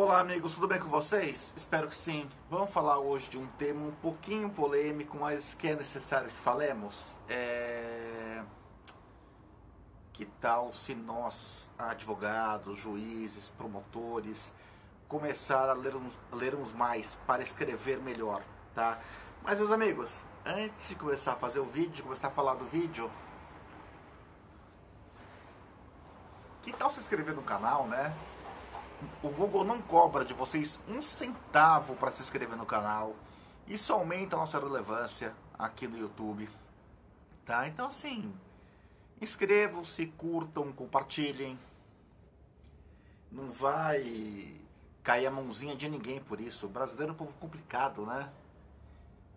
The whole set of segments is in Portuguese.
Olá amigos, tudo bem com vocês? Espero que sim. Vamos falar hoje de um tema um pouquinho polêmico, mas que é necessário que falemos. Que tal se nós, advogados, juízes, promotores, começar a lermos mais para escrever melhor, tá? Mas meus amigos, antes de começar a fazer o vídeo, começar a falar do vídeo, que tal se inscrever no canal, né? O Google não cobra de vocês um centavo para se inscrever no canal. Isso aumenta a nossa relevância aqui no YouTube, tá? Então assim, inscrevam-se, curtam, compartilhem. Não vai cair a mãozinha de ninguém por isso. O brasileiro é um povo complicado, né?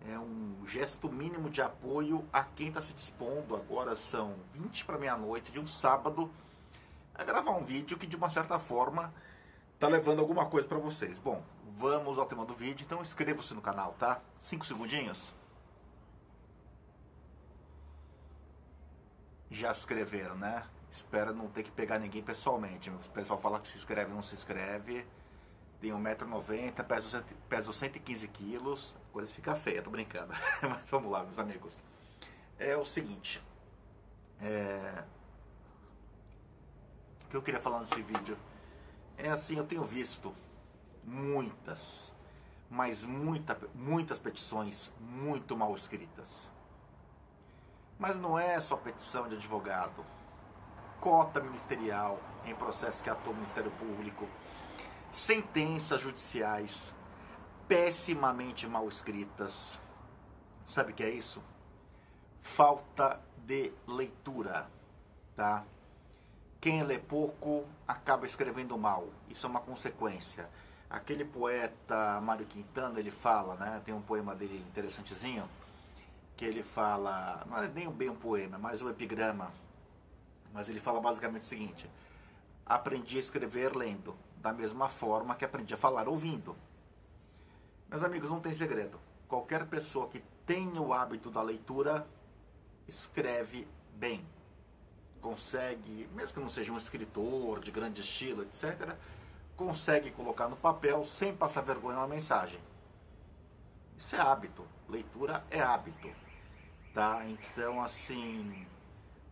É um gesto mínimo de apoio a quem está se dispondo. Agora são 20 para meia-noite de um sábado a gravar um vídeo que de uma certa forma tá levando alguma coisa para vocês. Bom, vamos ao tema do vídeo, então inscreva-se no canal, tá? 5 segundinhos. Já se inscreveram, né? Espero não ter que pegar ninguém pessoalmente. O pessoal fala que se inscreve ou não se inscreve. Tem 1,90 m, peso 115 quilos. A coisa fica feia, tô brincando. Mas vamos lá, meus amigos. É o seguinte. O que eu queria falar nesse vídeo é assim, eu tenho visto muitas, mas muitas petições muito mal escritas. Mas não é só petição de advogado. Cota ministerial em processo que atua o Ministério Público, sentenças judiciais pessimamente mal escritas. Sabe o que é isso? Falta de leitura, tá? Quem lê pouco acaba escrevendo mal. Isso é uma consequência. Aquele poeta Mário Quintana, ele fala, né? Tem um poema dele interessantezinho, que ele fala, não é nem bem um poema, mas um epigrama. Mas ele fala basicamente o seguinte: aprendi a escrever lendo, da mesma forma que aprendi a falar ouvindo. Meus amigos, não tem segredo. Qualquer pessoa que tenha o hábito da leitura, escreve bem. Consegue, mesmo que não seja um escritor de grande estilo, etc., consegue colocar no papel sem passar vergonha uma mensagem. Isso é hábito. Leitura é hábito, tá? Então, assim,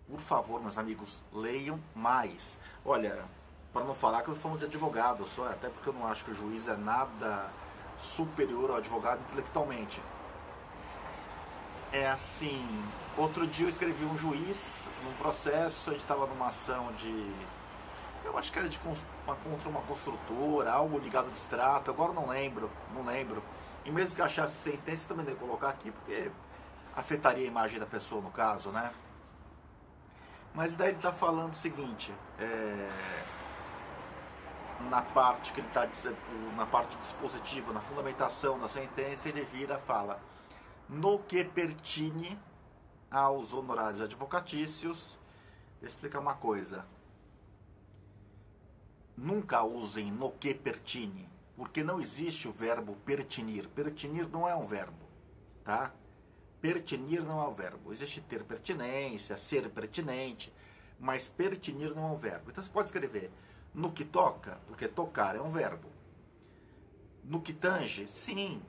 por favor, meus amigos, leiam mais. Olha, para não falar que eu estou falando de advogado só, até porque eu não acho que o juiz é nada superior ao advogado intelectualmente. É assim, outro dia eu escrevi um juiz num processo, a gente estava numa ação de, eu acho que era contra uma construtora, algo ligado a distrato, agora não lembro. E mesmo que eu achasse sentença, também não ia colocar aqui, porque afetaria a imagem da pessoa no caso, né? Mas daí ele está falando o seguinte, na parte que ele está, na parte dispositiva, na fundamentação da sentença, ele vira e fala: no que pertine aos honorários advocatícios, vou explicar uma coisa. Nunca usem no que pertine, porque não existe o verbo pertinir. Pertinir não é um verbo, tá? Pertinir não é um verbo. Existe ter pertinência, ser pertinente, mas pertinir não é um verbo. Então você pode escrever no que toca, porque tocar é um verbo. No que tange, sim,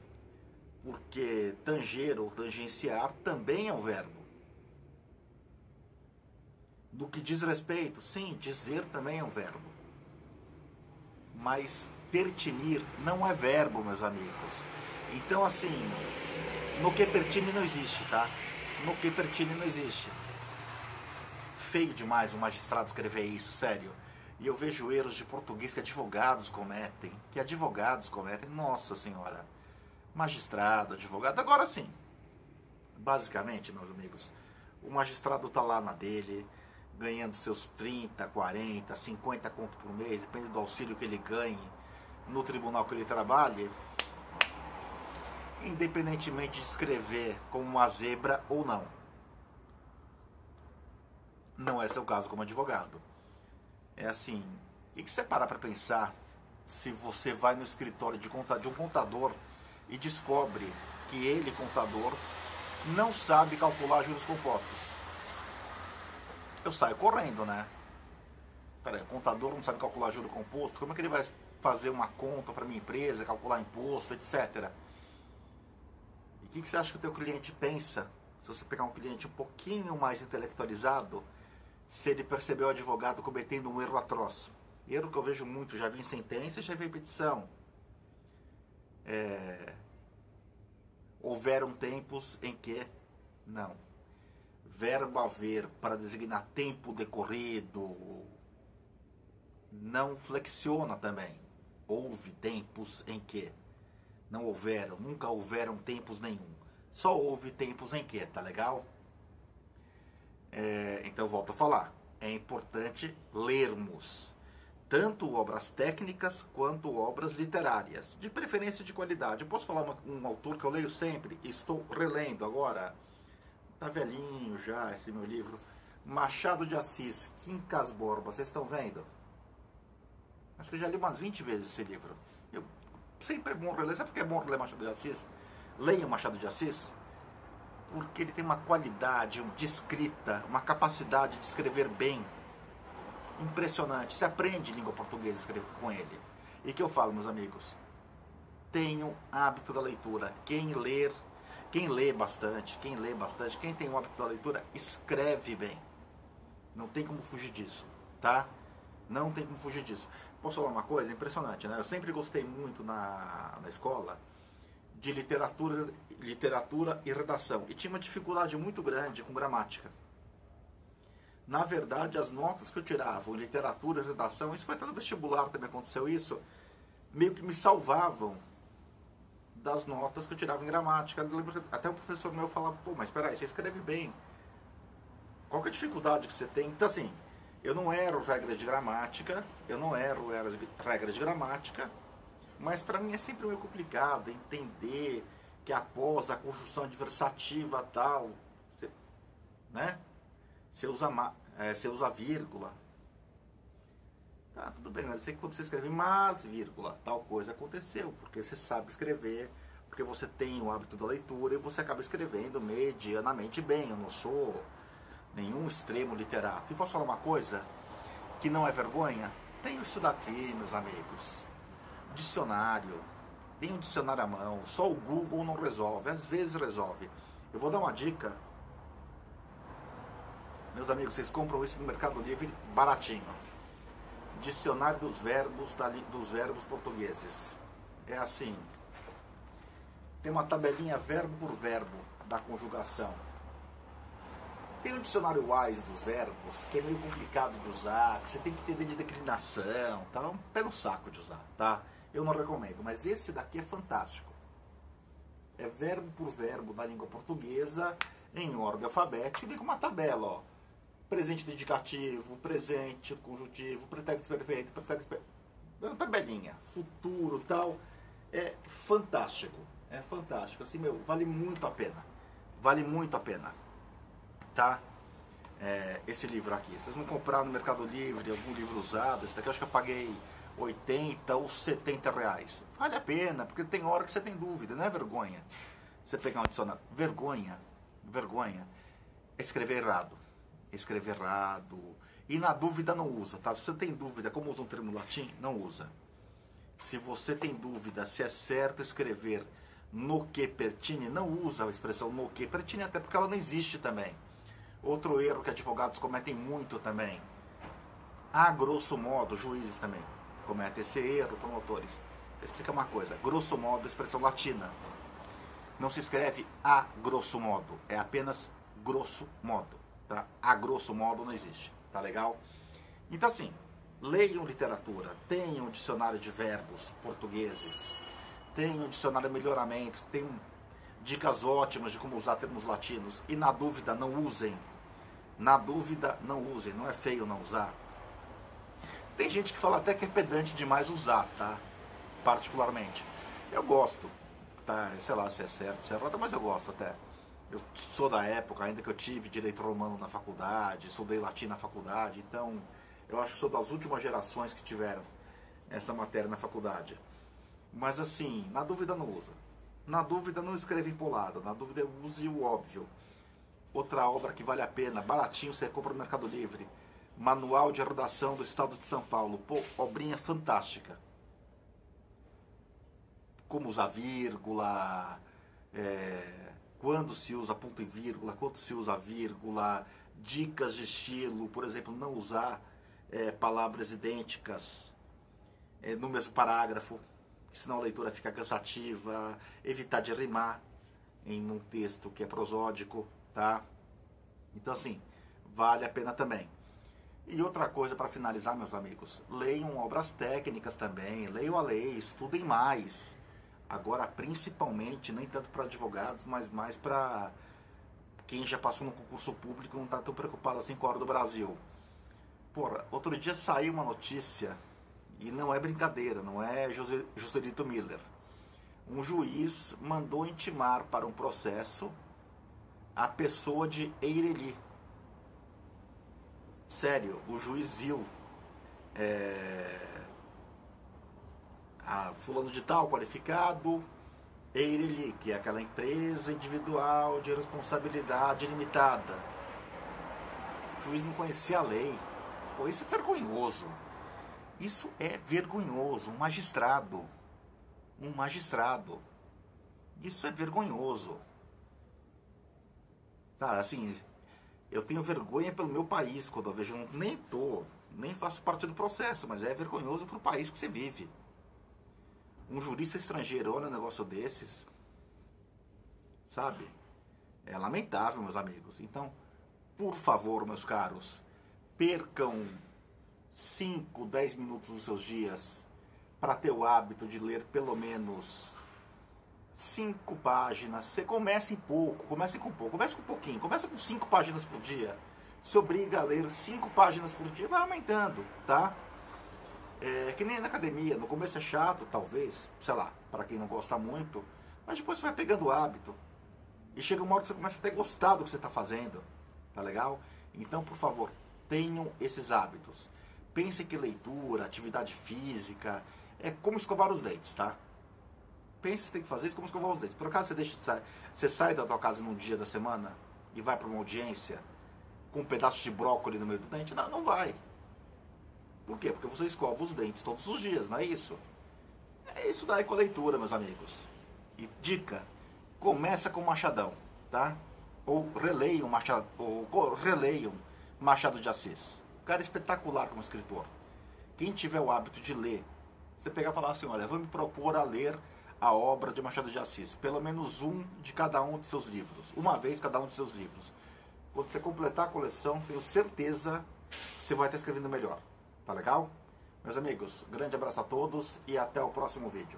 porque tanger ou tangenciar também é um verbo. No que diz respeito, sim, dizer também é um verbo. Mas pertinir não é verbo, meus amigos. Então, assim, no que pertine não existe, tá? No que pertine não existe. Feio demais um magistrado escrever isso, sério. E eu vejo erros de português que advogados cometem. Nossa senhora. Magistrado, advogado. Agora sim, basicamente, meus amigos, o magistrado está lá na dele, ganhando seus 30, 40, 50 conto por mês, depende do auxílio que ele ganhe no tribunal que ele trabalhe, independentemente de escrever como uma zebra ou não. Não é seu caso como advogado. É assim, e que você parar para pensar, se você vai no escritório de um contador e descobre que ele, contador, não sabe calcular juros compostos. Eu saio correndo, né? Peraí, o contador não sabe calcular juro composto, como é que ele vai fazer uma conta para minha empresa, calcular imposto, etc. E o que você acha que o teu cliente pensa? Se você pegar um cliente um pouquinho mais intelectualizado, se ele percebeu o advogado cometendo um erro atroz. Erro que eu vejo muito, já vi em sentença e já vi em petição. Houveram tempos em que... Não. Verbo haver para designar tempo decorrido não flexiona também. Houve tempos em que não houveram, nunca houveram tempos nenhum. Só houve tempos em que, tá legal? Então, volto a falar. É importante lermos tanto obras técnicas quanto obras literárias, de preferência de qualidade. Eu posso falar um autor que eu leio sempre, e estou relendo agora, tá velhinho já esse meu livro, Machado de Assis, Quincas Borba, vocês estão vendo? Acho que eu já li umas 20 vezes esse livro. Eu sempre é bom reler. Sabe por que é bom reler Machado de Assis? Leiam Machado de Assis, porque ele tem uma qualidade de escrita, uma capacidade de escrever bem, impressionante. Você aprende língua portuguesa a escrever com ele. E que eu falo, meus amigos, tenham hábito da leitura. Quem lê bastante, quem tem o hábito da leitura, escreve bem. Não tem como fugir disso, tá? Não tem como fugir disso. Posso falar uma coisa impressionante, né? Eu sempre gostei muito na escola de literatura e redação. E tinha uma dificuldade muito grande com gramática. Na verdade, as notas que eu tirava em literatura e redação, isso foi até no vestibular também aconteceu isso, meio que me salvavam das notas que eu tirava em gramática. Eu lembro que até o professor meu falava, pô, mas espera aí, você escreve bem. Qual que é a dificuldade que você tem? Então, assim, eu não erro regras de gramática, mas para mim é sempre meio complicado entender que após a conjunção adversativa tal, né? Você usa vírgula. Tá, tudo bem, mas eu sei que quando você escreve mas, vírgula, tal coisa aconteceu, porque você sabe escrever, porque você tem o hábito da leitura e você acaba escrevendo medianamente bem. Eu não sou nenhum extremo literato. E posso falar uma coisa que não é vergonha? Tenho isso daqui, meus amigos. Dicionário. Tem um dicionário à mão. Só o Google não resolve. Às vezes resolve. Eu vou dar uma dica. Meus amigos, vocês compram isso no Mercado Livre baratinho. Dicionário dos verbos portugueses. É assim. Tem uma tabelinha verbo por verbo da conjugação. Tem o dicionário Wise dos verbos, que é meio complicado de usar, que você tem que entender de declinação, tá? É um pé no saco de usar, tá? Eu não recomendo, mas esse daqui é fantástico. É verbo por verbo da língua portuguesa, em ordem alfabética, e vem com uma tabela, ó. Presente indicativo, presente conjuntivo, pretérito perfeito, pretérito perfeito. É uma tabelinha, futuro, tal. É fantástico, assim, meu, vale muito a pena. Vale muito a pena. Tá? Esse livro aqui. Vocês vão comprar no Mercado Livre algum livro usado. Esse daqui eu acho que eu paguei 80 ou 70 reais. Vale a pena, porque tem hora que você tem dúvida, não é vergonha você pegar um dicionário. Vergonha é escrever errado. E na dúvida não usa, tá? Se você tem dúvida como usa um termo latim, não usa. Se você tem dúvida se é certo escrever no que pertine, não usa a expressão no que pertine, até porque ela não existe também. Outro erro que advogados cometem muito também. A grosso modo, juízes também cometem esse erro, promotores. Vou explicar uma coisa. Grosso modo, expressão latina. Não se escreve a grosso modo. É apenas grosso modo. Tá? A grosso modo não existe. Tá legal? Então assim, leiam literatura. Tenham um dicionário de verbos portugueses. Tenham um dicionário de melhoramentos. Tem dicas ótimas de como usar termos latinos. E na dúvida, não usem. Na dúvida, não usem. Não é feio não usar. Tem gente que fala até que é pedante demais usar, tá? Particularmente. Eu gosto, tá? Sei lá se é certo, se é errado, mas eu gosto até. Eu sou da época ainda que eu tive direito romano na faculdade, estudei latim na faculdade, então eu acho que sou das últimas gerações que tiveram essa matéria na faculdade. Mas assim, na dúvida não usa. Na dúvida não escreva empolado, na dúvida use o óbvio. Outra obra que vale a pena, baratinho, você compra no Mercado Livre. Manual de Redação do Estado de São Paulo. Pô, obrinha fantástica. Como usar vírgula, quando se usa ponto e vírgula, quando se usa vírgula, dicas de estilo, por exemplo, não usar palavras idênticas no mesmo parágrafo, senão a leitura fica cansativa, evitar de rimar em um texto que é prosódico, tá? Então, assim, vale a pena também. E outra coisa para finalizar, meus amigos, leiam obras técnicas também, leiam a lei, estudem mais. Agora, principalmente, nem tanto para advogados, mas mais para quem já passou no concurso público e não está tão preocupado assim com a hora do Brasil. Porra, outro dia saiu uma notícia, e não é brincadeira, não é Joselito Miller. Um juiz mandou intimar para um processo a pessoa de Eireli. Sério, o juiz viu a fulano de tal qualificado, Eireli, que é aquela empresa individual de responsabilidade limitada. O juiz não conhecia a lei. Pô, isso é vergonhoso. Isso é vergonhoso. Um magistrado. Isso é vergonhoso. Tá, assim, eu tenho vergonha pelo meu país quando eu vejo, nem faço parte do processo, mas é vergonhoso pro país que você vive. Um jurista estrangeiro olha um negócio desses, sabe? É lamentável, meus amigos. Então, por favor, meus caros, percam 5, 10 minutos dos seus dias para ter o hábito de ler pelo menos 5 páginas. Você comece com pouquinho, comece com 5 páginas por dia. Se obriga a ler 5 páginas por dia, vai aumentando, tá? Que nem na academia, no começo é chato, talvez, sei lá, para quem não gosta muito, mas depois você vai pegando o hábito. E chega uma hora que você começa a ter gostado do que você está fazendo, tá legal? Então, por favor, tenham esses hábitos. Pense que leitura, atividade física, é como escovar os dentes, tá? Pense que você tem que fazer isso como escovar os dentes. Por acaso você sai da tua casa num dia da semana e vai para uma audiência com um pedaço de brócolis no meio do dente? Não, não vai. Por quê? Porque você escova os dentes todos os dias, não é isso? É isso daí com a leitura, meus amigos. E dica, começa com Machadão, tá? Ou releiam Machado de Assis. O cara é espetacular como escritor. Quem tiver o hábito de ler, você pegar e falar assim, olha, vou me propor a ler a obra de Machado de Assis, pelo menos um de cada um de seus livros, uma vez cada um de seus livros. Quando você completar a coleção, tenho certeza que você vai estar escrevendo melhor. Tá legal? Meus amigos, grande abraço a todos e até o próximo vídeo.